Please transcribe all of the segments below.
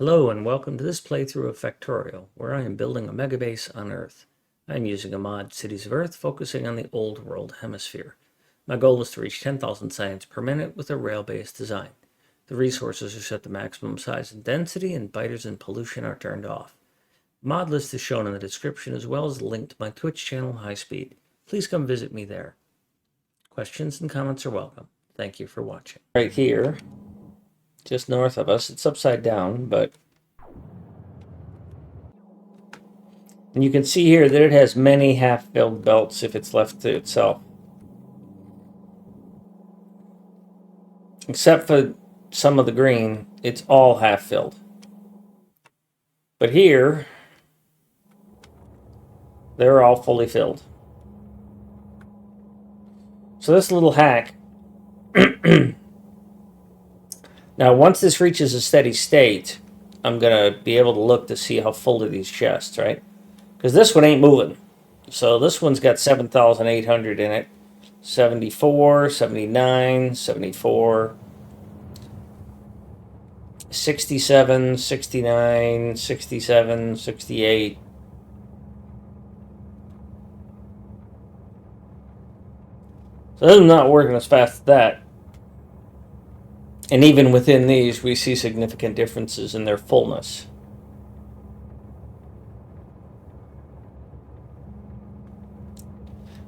Hello and welcome to this playthrough of Factorio, where I am building a megabase on Earth. I am using a mod, Cities of Earth, focusing on the Old World Hemisphere. My goal is to reach 10,000 science per minute with a rail-based design. The resources are set to maximum size and density, and biters and pollution are turned off. The mod list is shown in the description, as well as a link to my Twitch channel, High Speed. Please come visit me there. Questions and comments are welcome. Thank you for watching. Right here, just north of us, it's upside down, but and you can see here that it has many half-filled belts if it's left to itself. Except for some of the green, it's all half-filled. But here, they're all fully filled. So this little hack, now once this reaches a steady state, I'm going to be able to look to see how full are these chests, right? Because this one ain't moving. So this one's got 7,800 in it. 74, 79, 74, 67, 69, 67, 68. So this is not working as fast as that. And even within these, we see significant differences in their fullness.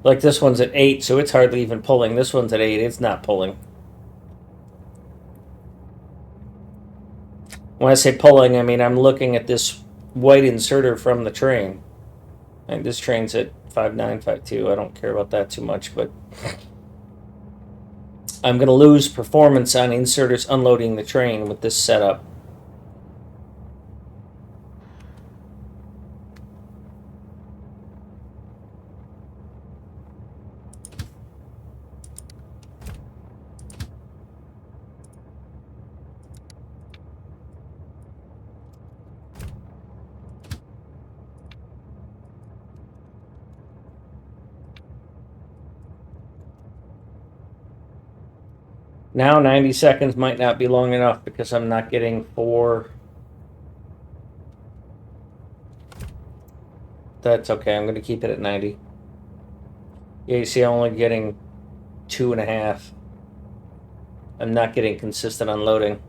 Like this one's at 8, so it's hardly even pulling. This one's at 8, it's not pulling. When I say pulling, I mean I'm looking at this white inserter from the train. And this train's at 5952. I don't care about that too much, but I'm going to lose performance on inserters unloading the train with this setup. Now 90 seconds might not be long enough because I'm not getting 4. That's okay, I'm going to keep it at 90. Yeah, you see I'm only getting 2.5. I'm not getting consistent unloading.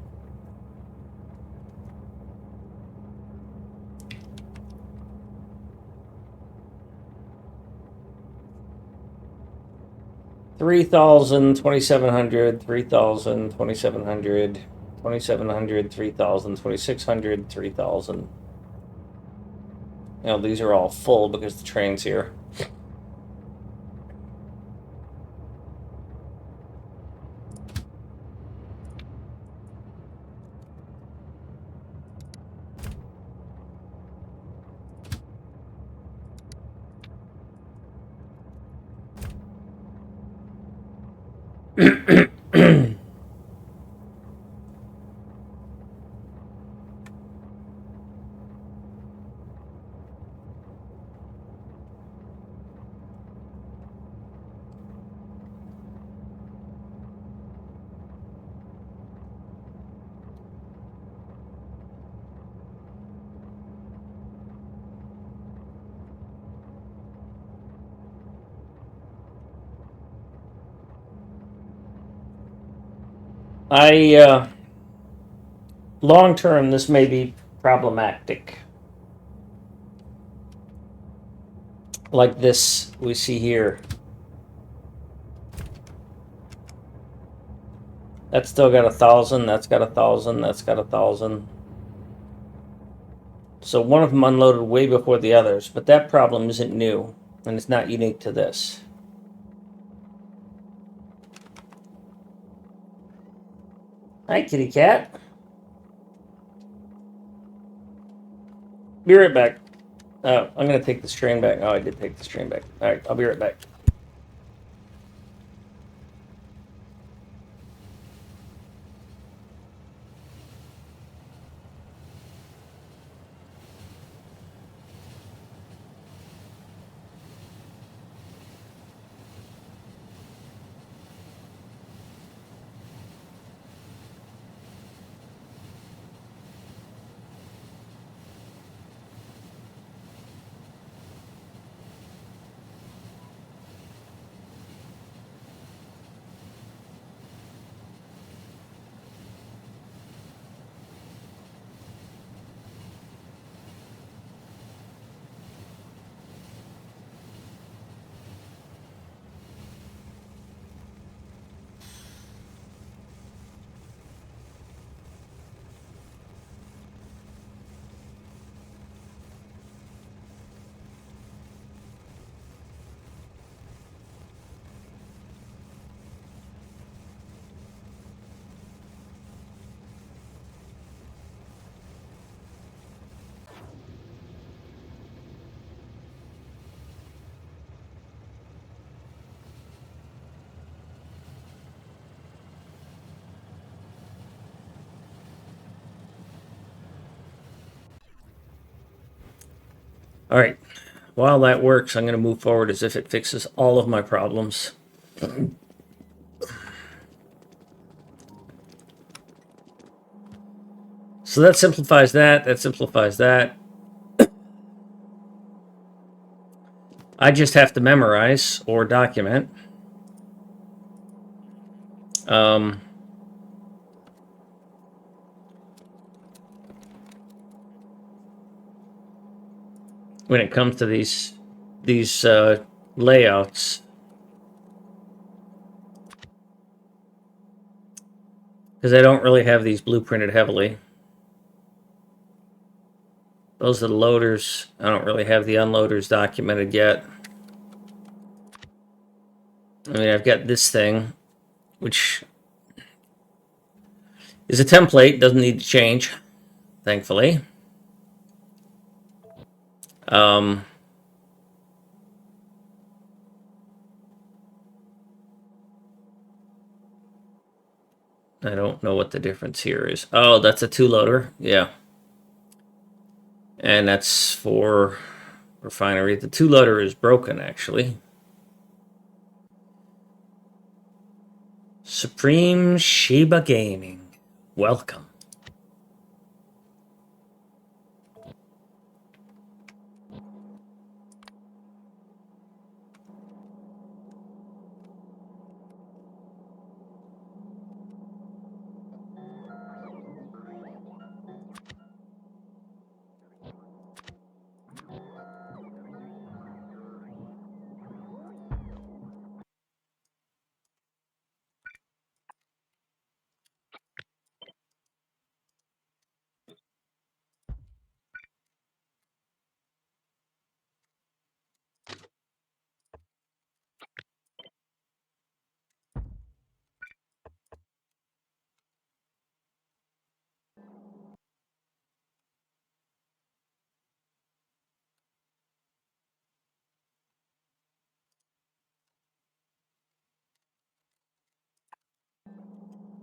$3,000, 2,700, 3,000, 2,700, 2,700, 3,000, 2,600, 3,000. You know, these are all full because the train's here. Long term, this may be problematic. Like this we see here. That's still got 1,000, that's got 1,000, that's got 1,000. So one of them unloaded way before the others, but that problem isn't new, and it's not unique to this. Hi, kitty cat. Be right back. Oh, I'm going to take this train back. Oh, I did take this train back. All right, I'll be right back. All right. While that works, I'm going to move forward as if it fixes all of my problems. So that simplifies that. That simplifies that. I just have to memorize or document. When it comes to these layouts, because I don't really have these blueprinted heavily. Those are the loaders. I don't really have the unloaders documented yet. I mean, I've got this thing, which is a template, doesn't need to change, thankfully. I don't know what the difference here is. Oh, that's a two-loader. Yeah. And that's for refinery. The two-loader is broken, actually. Supreme Shiba Gaming. Welcome.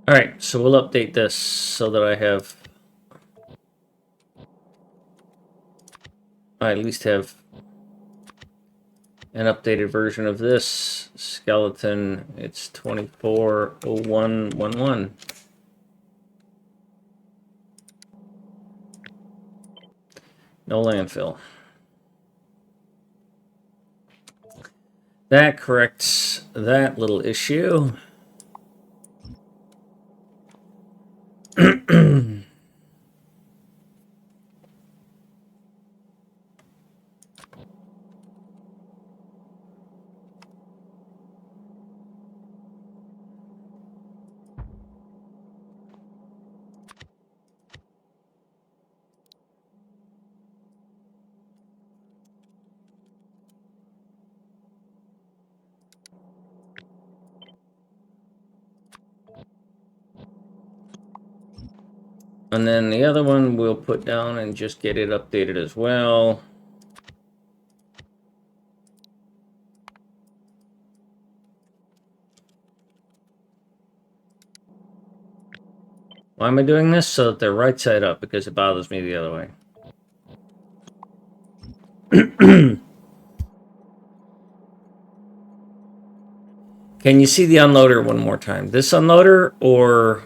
All right, so we'll update this so that I at least have an updated version of this skeleton. It's 240111. No landfill. That corrects that little issue. And then the other one we'll put down and just get it updated as well. Why am I doing this? So that they're right side up, because it bothers me the other way. Can you see the unloader one more time? This unloader, or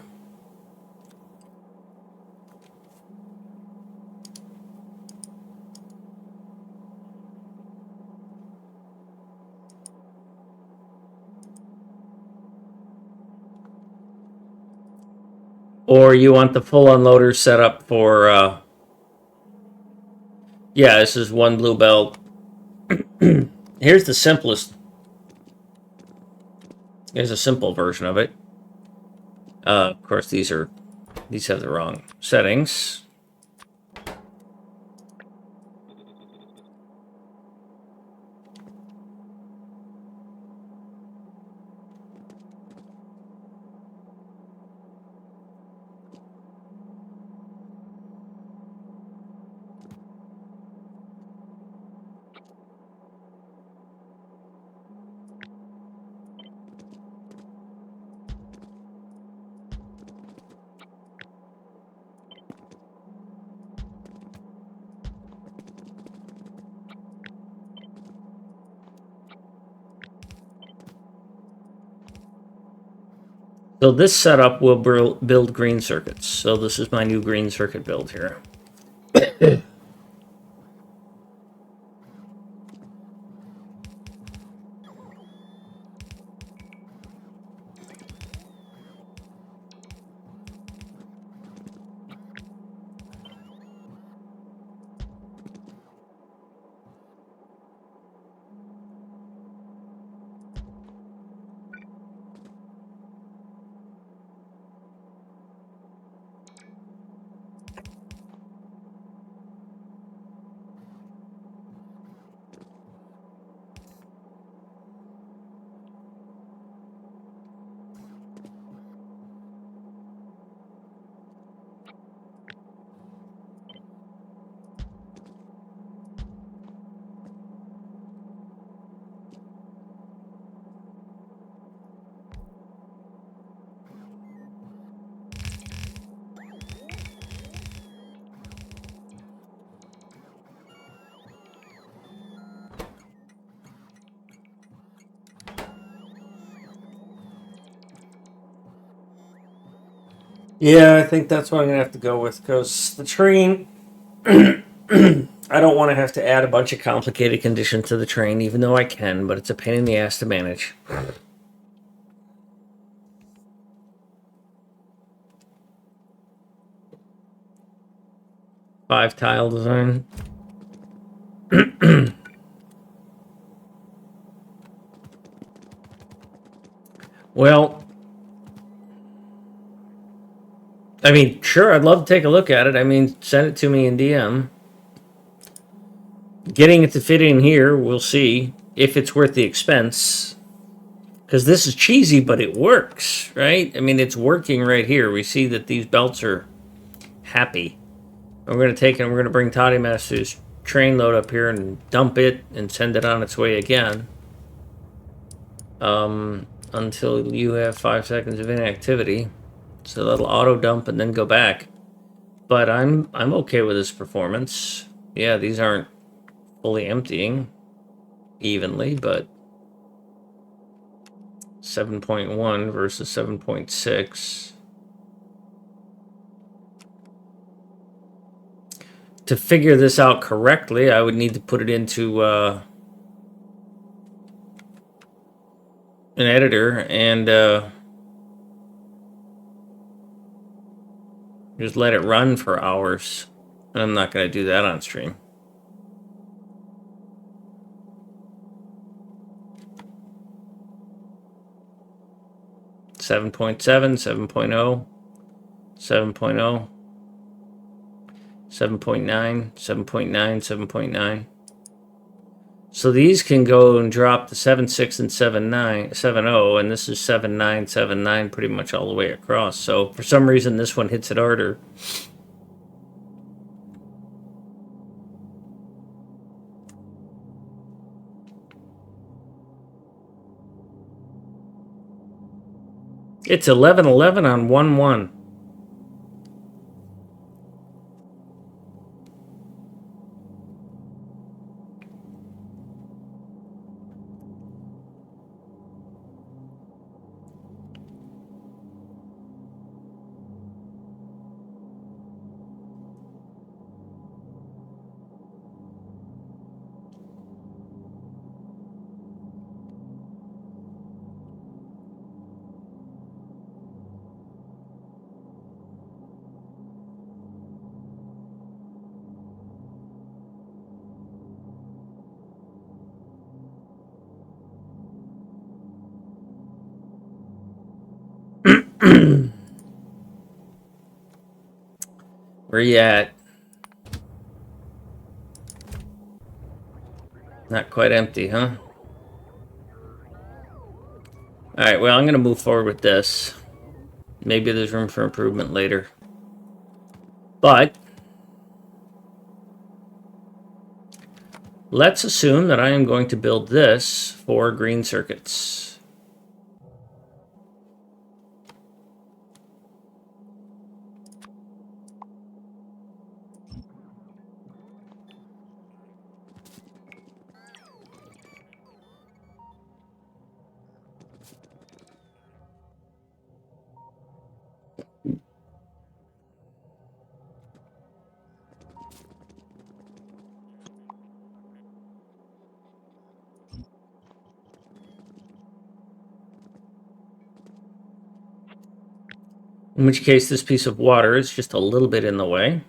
you want the full unloader set up for yeah, this is one blue belt. Here's the simplest. Here's a simple version of it. Of course, these have the wrong settings. So this setup will build green circuits. So this is my new green circuit build here. Yeah, I think that's what I'm going to have to go with, because the train, I don't want to have to add a bunch of complicated conditions to the train, even though I can, but it's a pain in the ass to manage. 5-tile design. Well, I mean, sure, I'd love to take a look at it. I mean, send it to me in DM. Getting it to fit in here, we'll see if it's worth the expense. Because this is cheesy, but it works, right? I mean, it's working right here. We see that these belts are happy. And we're going to take it and we're going to bring Toddy Master's train load up here and dump it and send it on its way again. Until you have 5 seconds of inactivity. So that'll auto dump and then go back. But I'm okay with this performance. Yeah, these aren't fully emptying evenly, but 7.1 versus 7.6. To figure this out correctly, I would need to put it into an editor and just let it run for hours. And I'm not going to do that on stream. Seven point 7, 7.0, 7.0, 7.9, 7.9, 7.9. So these can go and drop to 7.6 and 7.9, 7.0, and this is 7.9, 7.9 pretty much all the way across. So for some reason, this one hits it harder. It's 11.11 on 1.1. Where you at? Not quite empty, huh? Alright, well, I'm going to move forward with this. Maybe there's room for improvement later. But let's assume that I am going to build this for green circuits. In which case this piece of water is just a little bit in the way.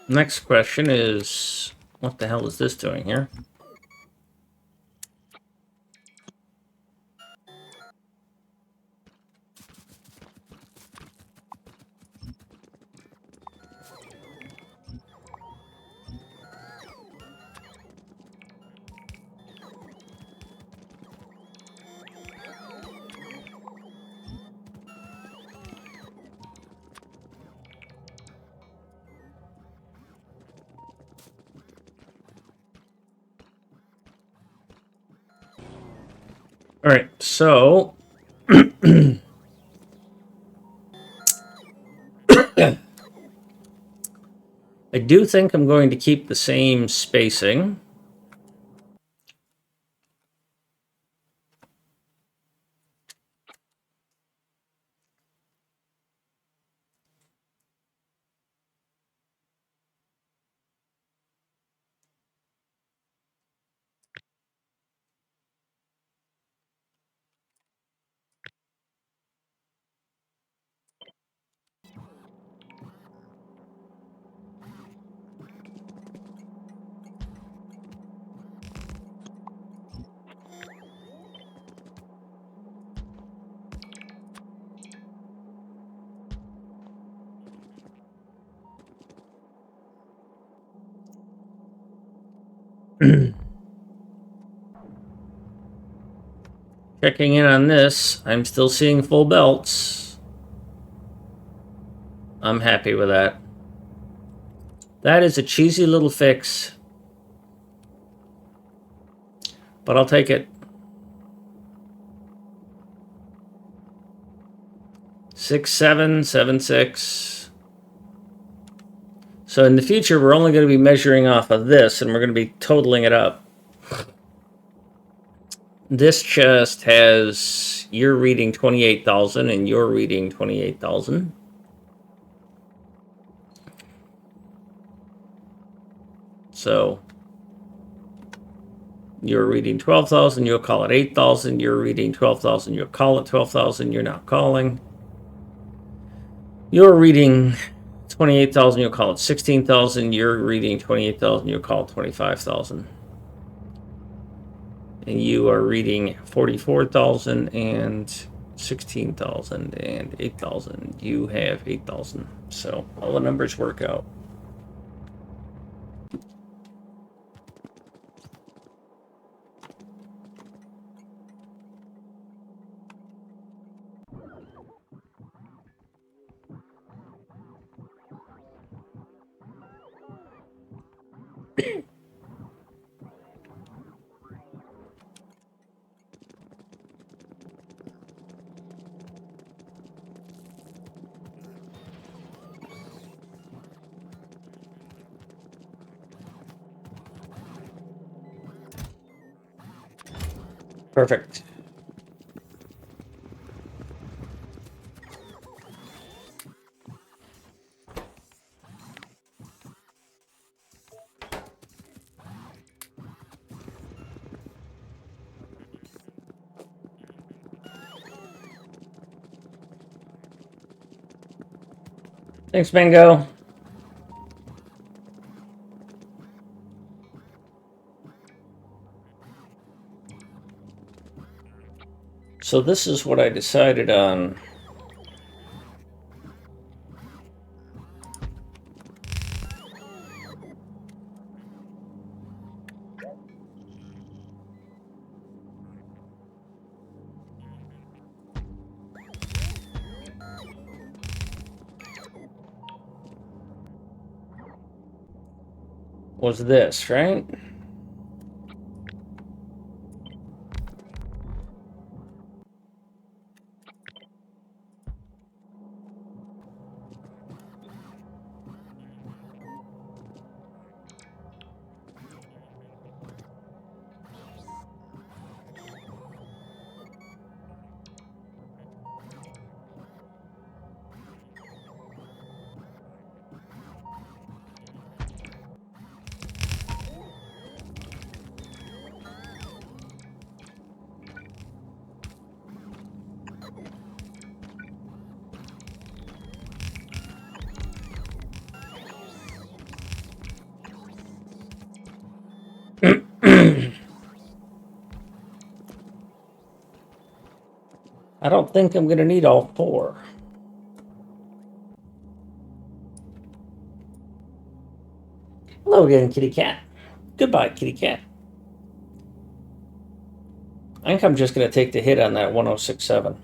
Next question is, what the hell is this doing here? All right, so I do think I'm going to keep the same spacing. Checking in on this, I'm still seeing full belts. I'm happy with that. That is a cheesy little fix, but I'll take it. 6.7, 7.6. So in the future, we're only going to be measuring off of this, and we're going to be totaling it up. This chest has, you're reading 28,000 and you're reading 28,000. So you're reading 12,000, you'll call it 8,000. You're reading 12,000, you'll call it 12,000. You're not calling. You're reading 28,000, you'll call it 16,000. You're reading 28,000, you'll call it 25,000. And you are reading 44,000 and 16,000 and 8,000. You have 8,000. So all the numbers work out. Perfect. Thanks, Bingo. So this is what I decided on. was this, right? I don't think I'm going to need all 4. Hello again, kitty cat. Goodbye, kitty cat. I think I'm just going to take the hit on that 1067.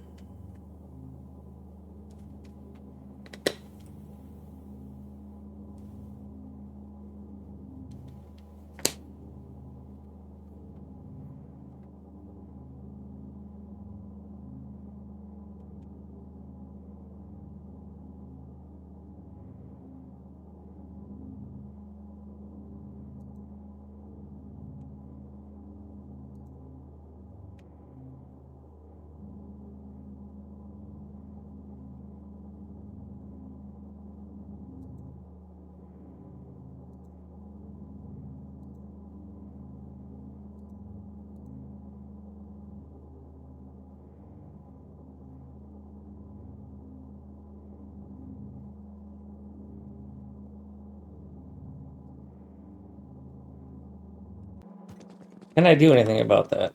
Can I do anything about that?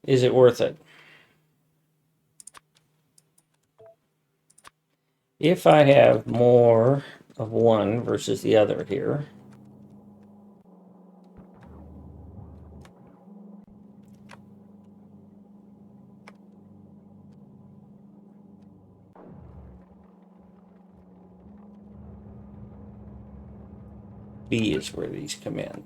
Is it worth it? If I have more of one versus the other here, B is where these come in.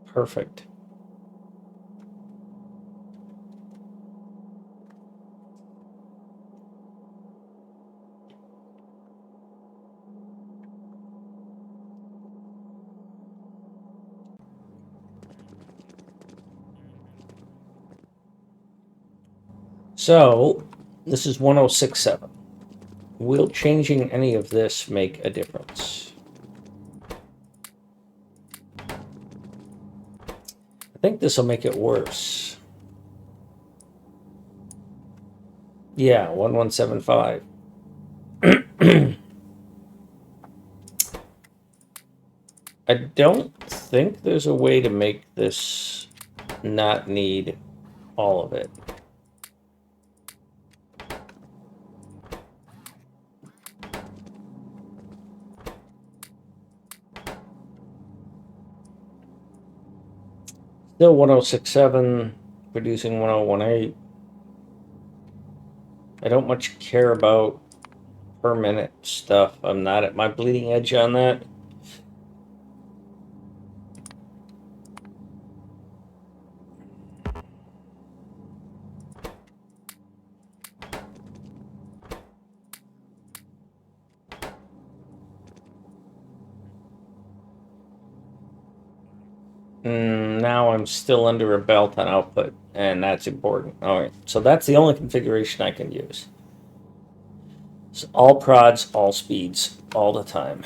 Perfect. So this is 1067. Will changing any of this make a difference? I think this will make it worse. Yeah, 1175. I don't think there's a way to make this not need all of it. Still 1067, producing 1018. I don't much care about per minute stuff. I'm not at my bleeding edge on that. Now I'm still under a belt on output, and that's important. All right, so that's the only configuration I can use. So all prods, all speeds, all the time.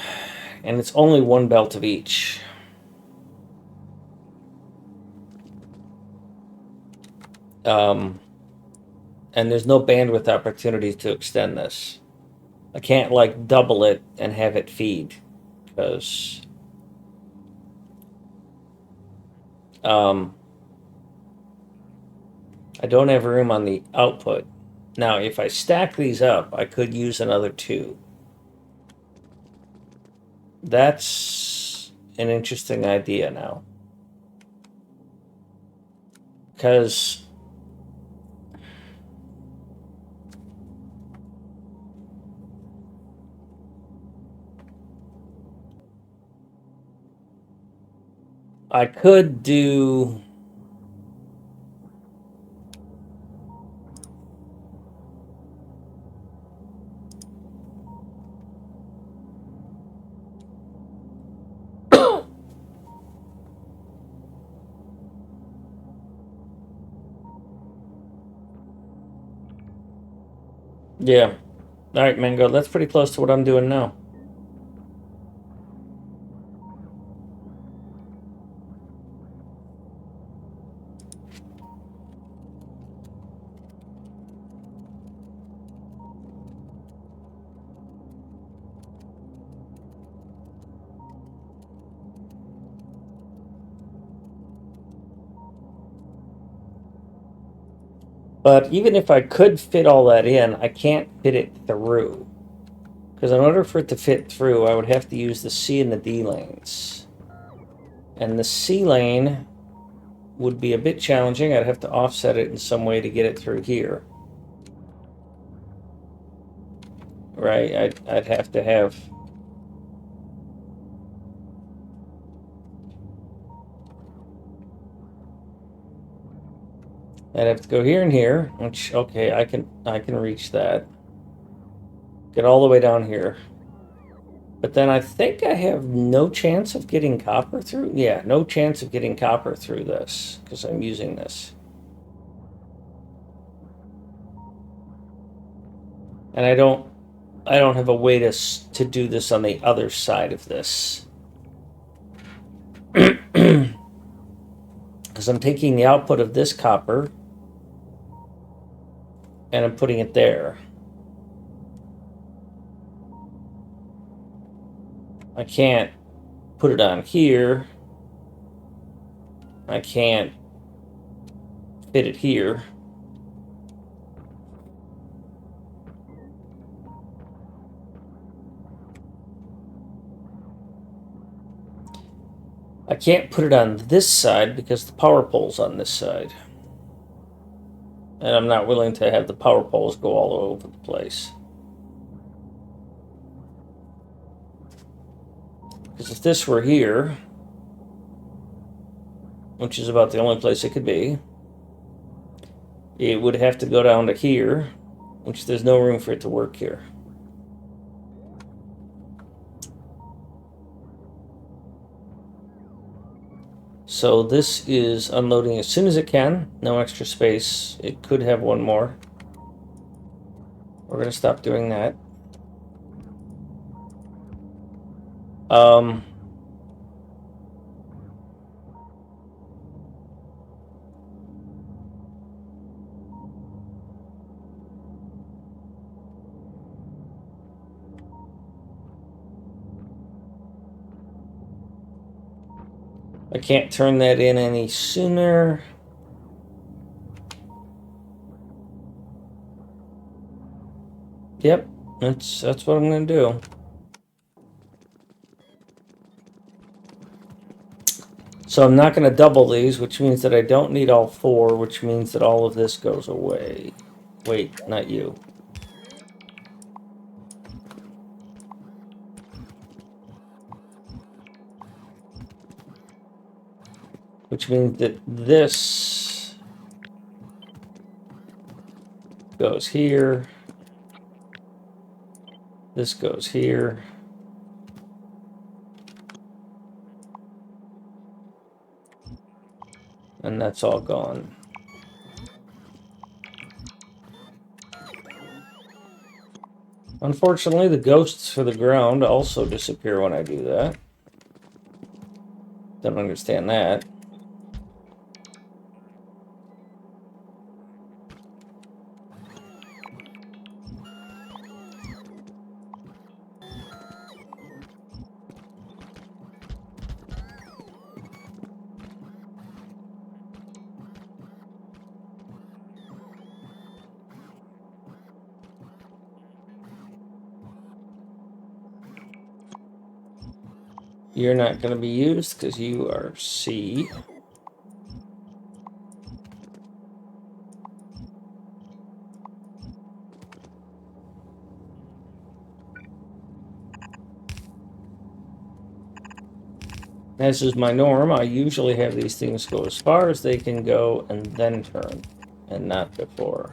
And it's only one belt of each. And there's no bandwidth opportunities to extend this. I can't like double it and have it feed, because I don't have room on the output. Now, if I stack these up, I could use another 2. That's an interesting idea now. because I could do... Yeah. All right, Mango, that's pretty close to what I'm doing now. But even if I could fit all that in, I can't fit it through. Because in order for it to fit through, I would have to use the C and the D lanes. And the C lane would be a bit challenging. I'd have to offset it in some way to get it through here. Right? I'd have to have... I'd have to go here and here, which, okay, I can reach that. Get all the way down here. But then I think I have no chance of getting copper through. Yeah, no chance of getting copper through this because I'm using this. And I don't have a way to do this on the other side of this. Because I'm taking the output of this copper and I'm putting it there. I can't put it on here. I can't fit it here. I can't put it on this side because the power pole's on this side. And I'm not willing to have the power poles go all over the place. Because if this were here, which is about the only place it could be, it would have to go down to here, which there's no room for it to work here. So this is unloading as soon as it can. No extra space. It could have one more. We're going to stop doing that. I can't turn that in any sooner. Yep, that's what I'm going to do. So I'm not going to double these, which means that I don't need all four, which means that all of this goes away. Wait, not you. Which means that this goes here. This goes here. And that's all gone. Unfortunately, the ghosts for the ground also disappear when I do that. Don't understand that. You're not going to be used because you are C. As is my norm, I usually have these things go as far as they can go and then turn, and not before.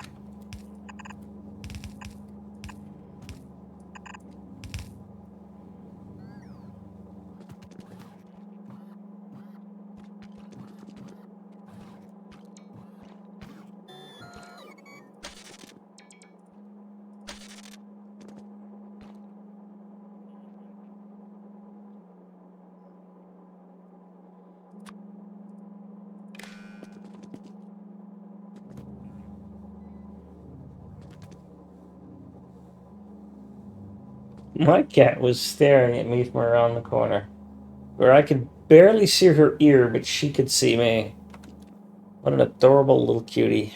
My cat was staring at me from around the corner, where I could barely see her ear, but she could see me. What an adorable little cutie.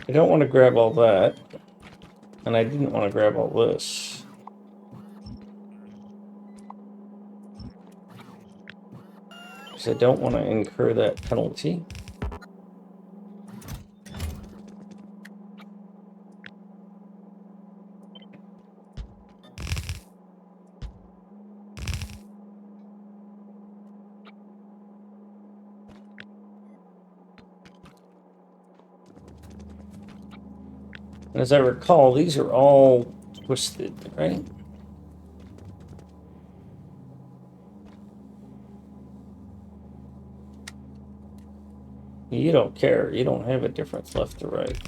I don't want to grab all that, and I didn't want to grab all this. Because I don't want to incur that penalty. And as I recall, these are all twisted, right? You don't care. You don't have a difference left to right.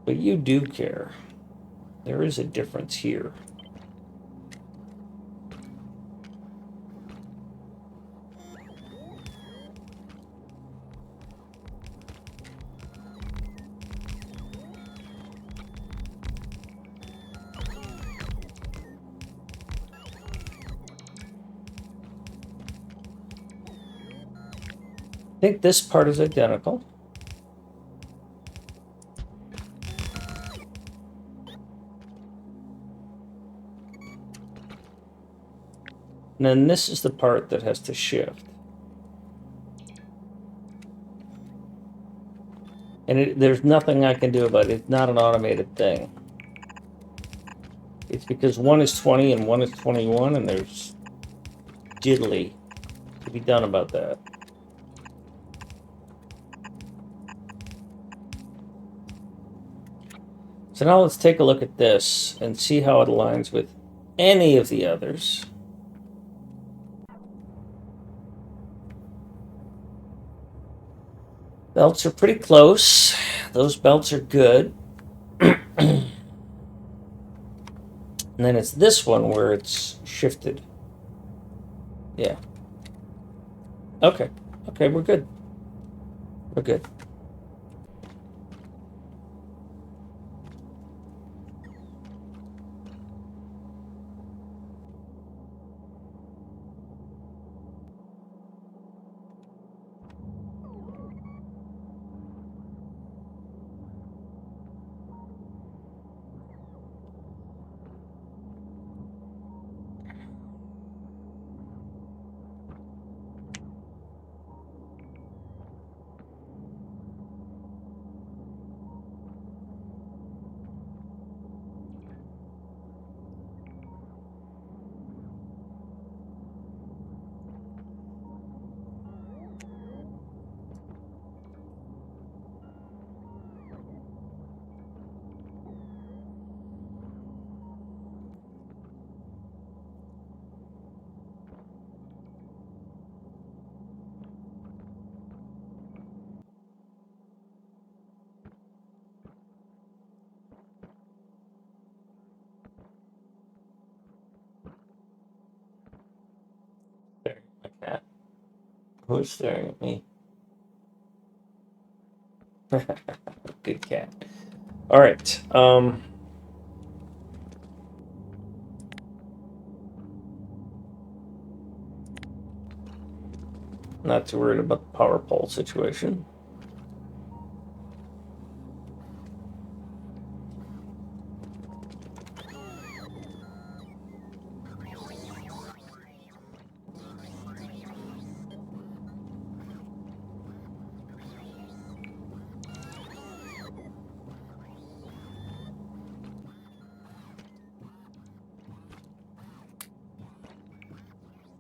But you do care. There is a difference here. I think this part is identical. And then this is the part that has to shift. And there's nothing I can do about it. It's not an automated thing. It's because one is 20 and one is 21, and there's diddly to be done about that. So now let's take a look at this and see how it aligns with any of the others. Belts are pretty close. Those belts are good. And then it's this one where it's shifted. Yeah. Okay. Okay, we're good. We're good. Who's staring at me? Good cat. All right. Not too worried about the power pole situation.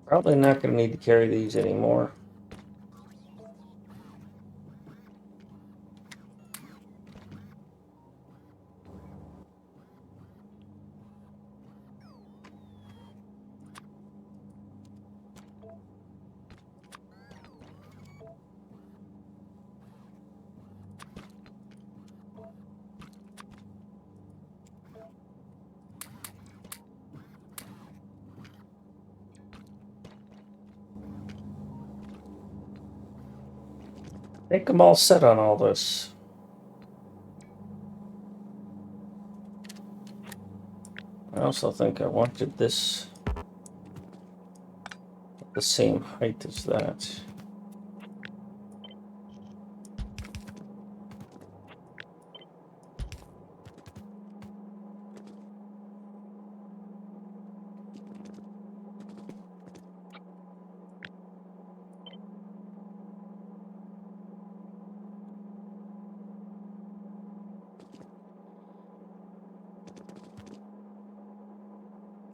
Probably not going to need to carry these anymore. I think I'm all set on all this. I also think I wanted this at the same height as that.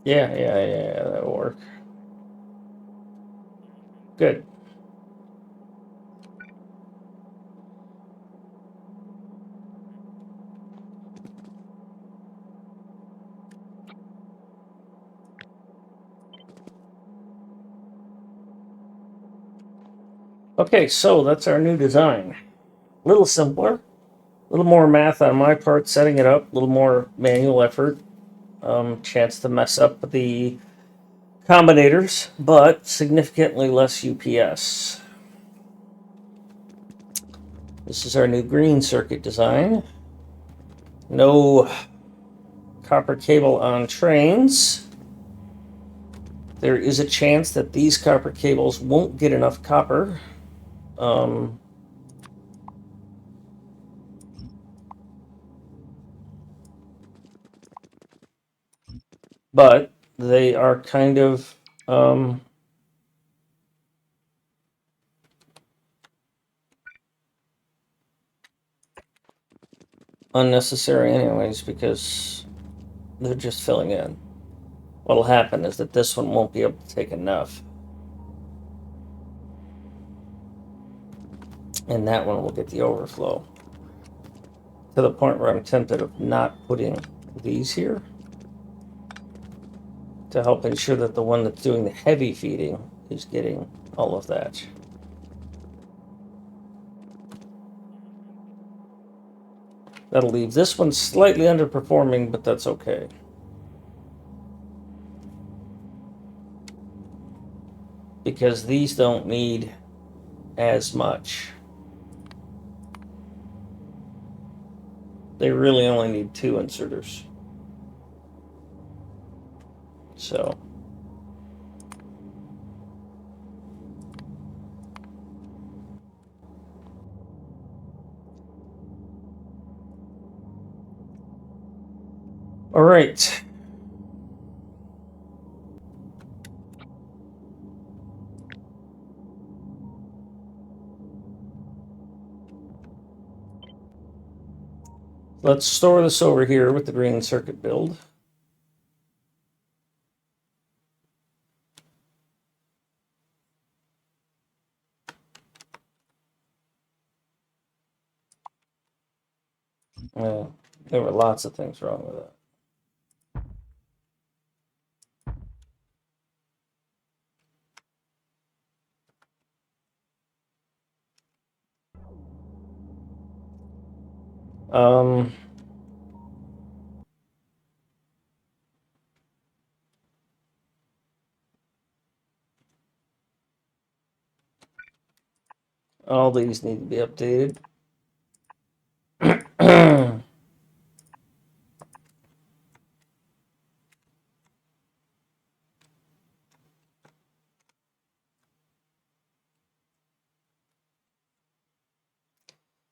Yeah, that'll work. Good. Okay, so that's our new design. A little simpler, a little more math on my part setting it up, a little more manual effort, chance to mess up the combinators, but significantly less UPS. This is our new green circuit design. No copper cable on trains. There is a chance that these copper cables won't get enough copper. But they are kind of unnecessary anyways because they're just filling in. What'll happen is that this one won't be able to take enough. And that one will get the overflow. To the point where I'm tempted of not putting these here to help ensure that the one that's doing the heavy feeding is getting all of that. That'll leave this one slightly underperforming, but that's okay. Because these don't need as much. They really only need 2 inserters. So all right. Let's store this over here with the green circuit build. There were lots of things wrong with it. All these need to be updated.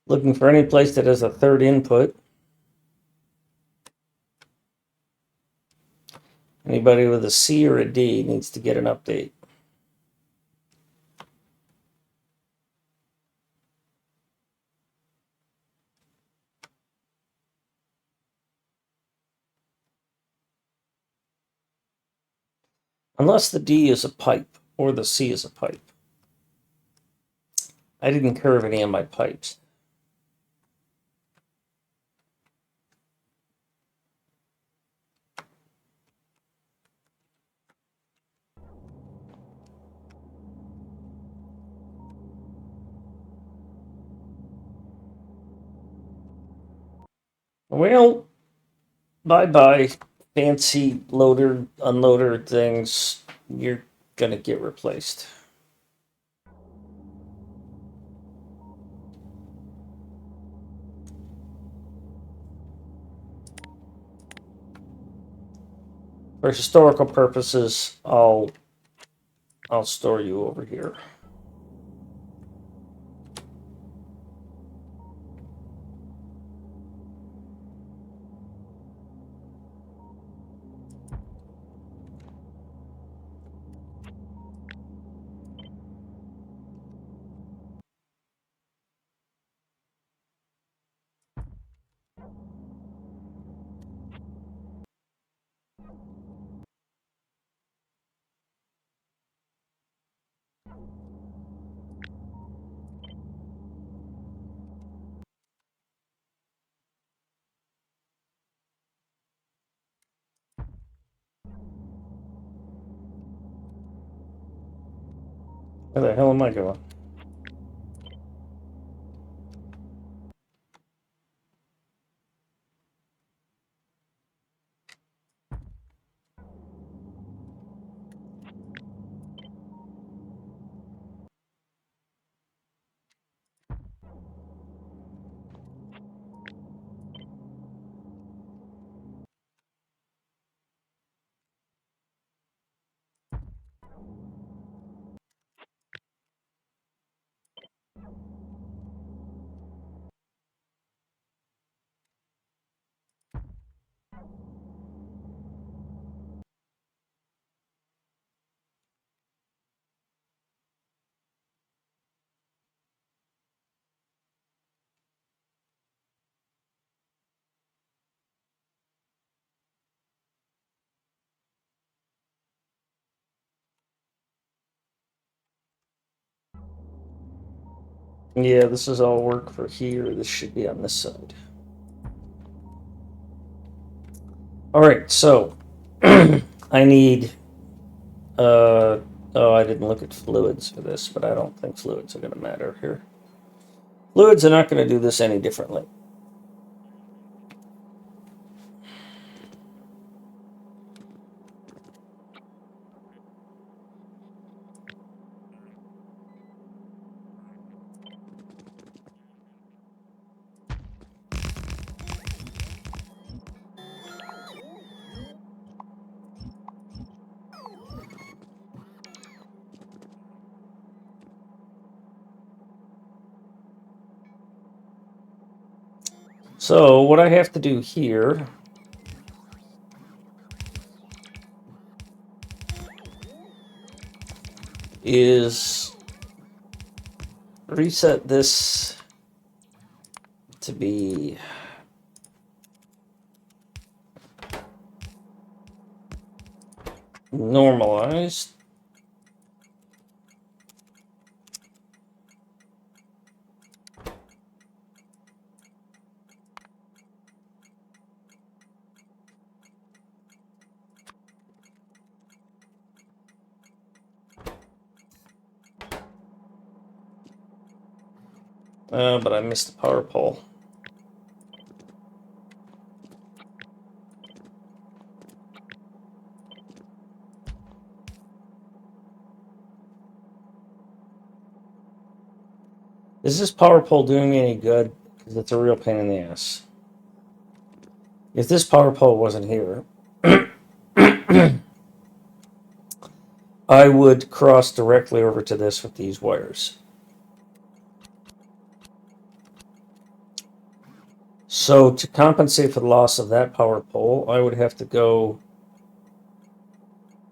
Looking for any place that has a third input. Anybody with a C or a D needs to get an update. Unless the D is a pipe or the C is a pipe. I didn't curve any of my pipes. Well, bye-bye, fancy loader, unloader things. You're gonna get replaced. For historical purposes, I'll store you over here. Where the hell am I going? Yeah, this is all work for here. This should be on this side. All right, so I need. Oh, I didn't look at fluids for this, but I don't think fluids are going to matter here. Fluids are not going to do this any differently. So what I have to do here is reset this to be normalized. But I missed the power pole. Is this power pole doing me any good? Because it's a real pain in the ass. If this power pole wasn't here, I would cross directly over to this with these wires. So to compensate for the loss of that power pole, I would have to go...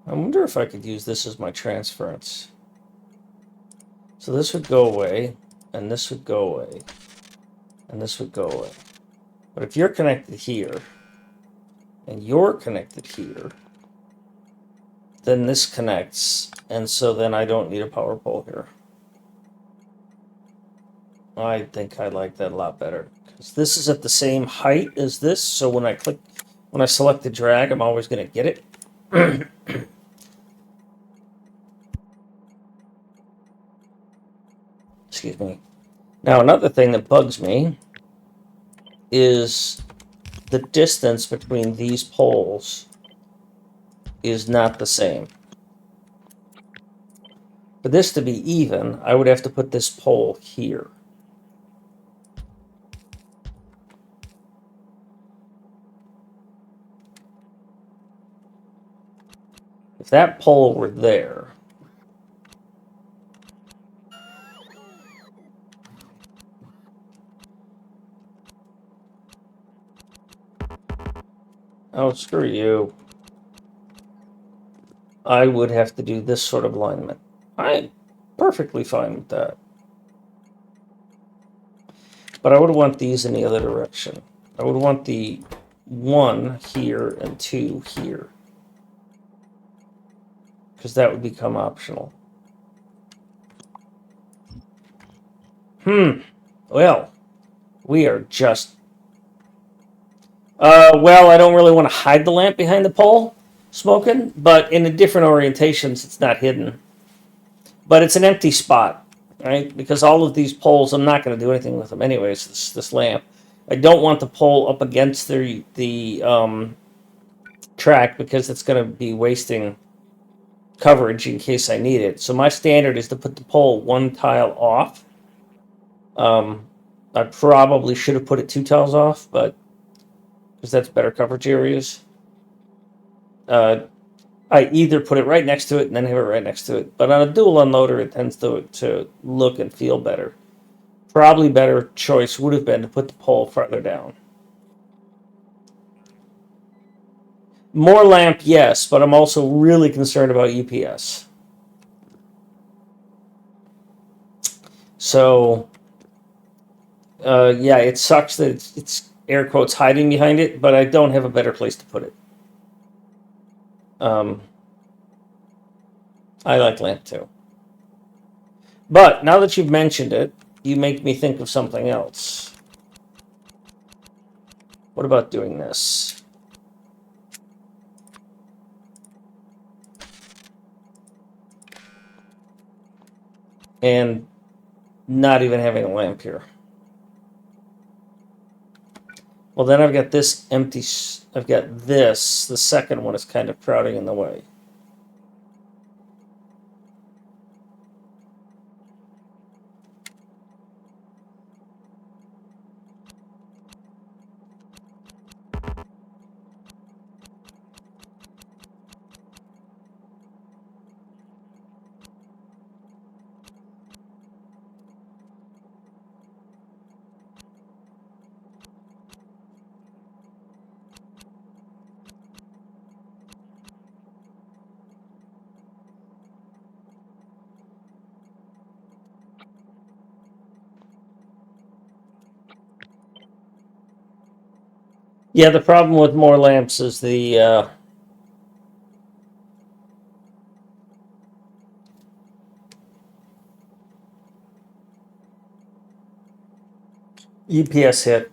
I wonder if I could use this as my transference. So this would go away, and this would go away, and this would go away. But if you're connected here, and you're connected here, then this connects, and so then I don't need a power pole here. I think I like that a lot better. Because this is at the same height as this, so when I select the drag, I'm always going to get it. Excuse me. Now, another thing that bugs me is the distance between these poles is not the same. For this to be even, I would have to put this pole here. If that pole were there, oh, screw you, I would have to do this sort of alignment. I'm perfectly fine with that. But I would want these in the other direction. I would want the 1 here and 2 here. Because that would become optional. Well, we are just... well, I don't really want to hide the lamp behind the pole smoking, but in the different orientations, it's not hidden. But it's an empty spot, right? Because all of these poles, I'm not going to do anything with them anyways, this lamp. I don't want the pole up against the track because it's going to be wasting coverage in case I need it. So my standard is to put the pole 1 tile off. I probably should have put it 2 tiles off, but because that's better coverage areas. I either put it right next to it and then have it right next to it. But on a dual unloader, it tends to look and feel better. Probably better choice would have been to put the pole farther down. More lamp, yes, but I'm also really concerned about UPS. So, yeah, it sucks that it's air quotes hiding behind it, but I don't have a better place to put it. I like lamp too. But now that you've mentioned it, you make me think of something else. What about doing this? And not even having a lamp here. Well, then I've got this empty... I've got this. The second one is kind of crowding in the way. Yeah, the problem with more lamps is the UPS hit.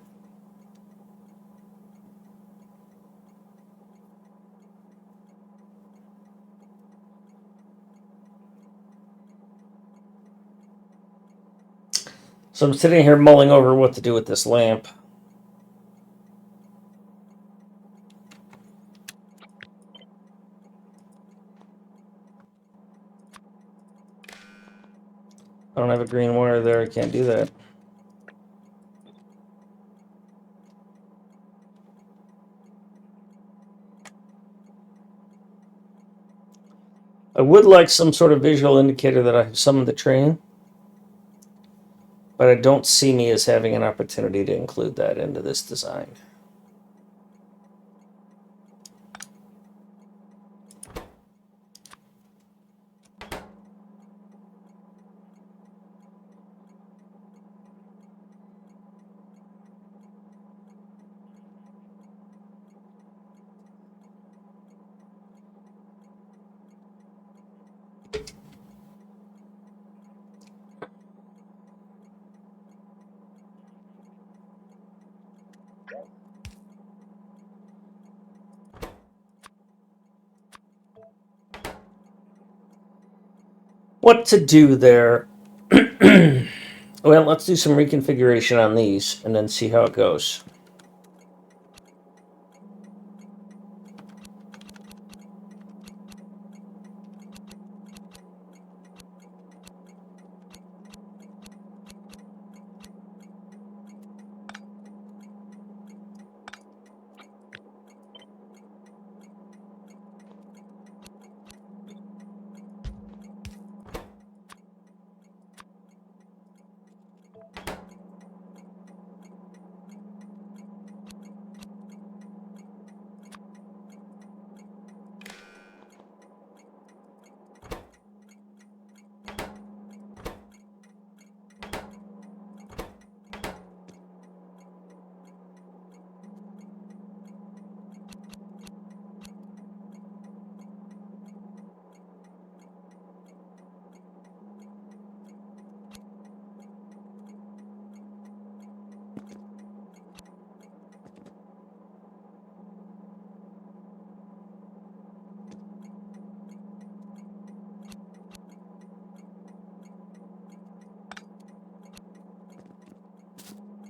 So I'm sitting here mulling over what to do with this lamp. I don't have a green wire there. I can't do that. I would like some sort of visual indicator that I have summoned the train, but I don't see me as having an opportunity to include that into this design. What to do there? Well, let's do some reconfiguration on these and then see how it goes.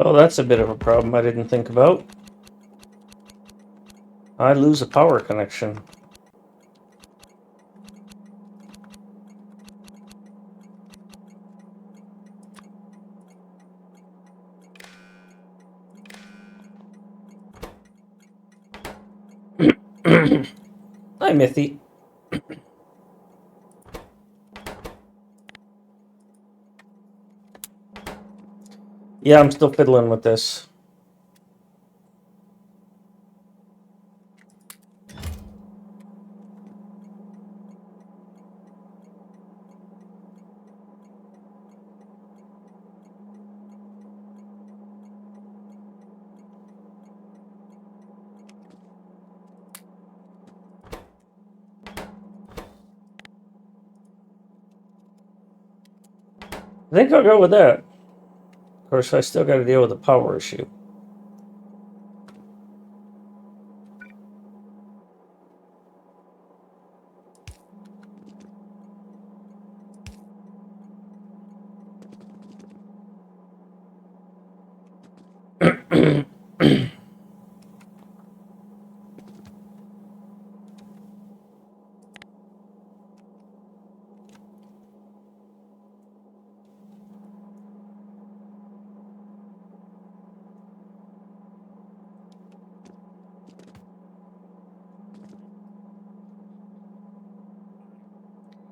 Oh, that's a bit of a problem I didn't think about. I lose a power connection. Hi, Mithy. Yeah, I'm still fiddling with this. I think I'll go with that. Of course, I still got to deal with the power issue.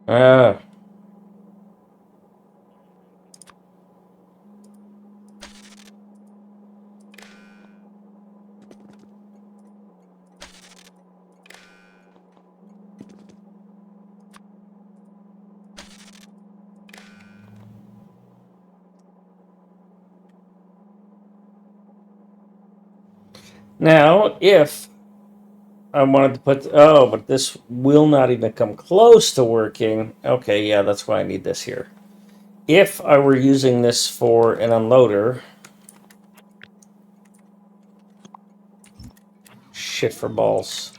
Ah. Now, if I wanted to put... Oh, but this will not even come close to working. Okay, yeah, that's why I need this here. If I were using this for an unloader... Shit for balls.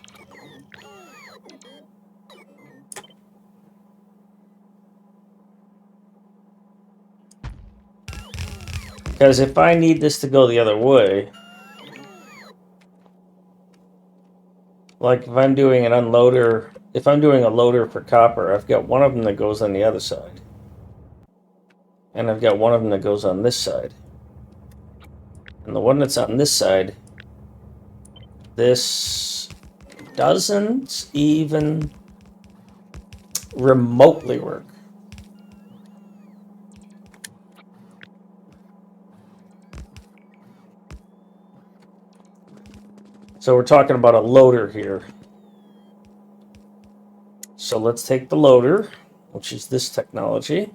Because if I need this to go the other way... Like if I'm doing an unloader... If I'm doing a loader for copper, I've got one of them that goes on the other side. And I've got one of them that goes on this side. And the one that's on this side, this doesn't even remotely work. So we're talking about a loader here. So let's take the loader, which is this technology.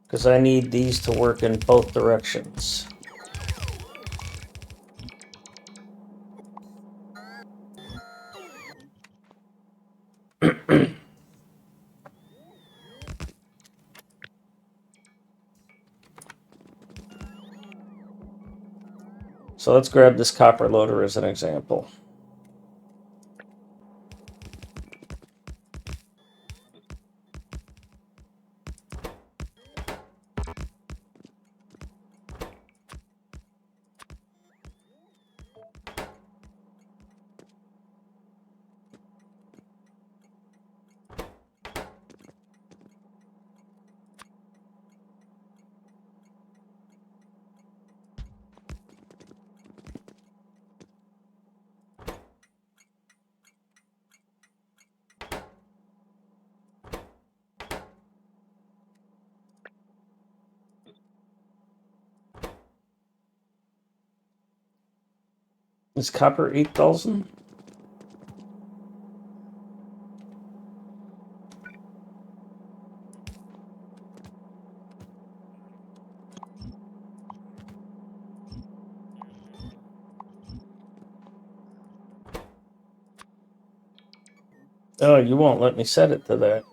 Because I need these to work in both directions. So let's grab this copper loader as an example. Is copper 8,000? Oh, you won't let me set it to that.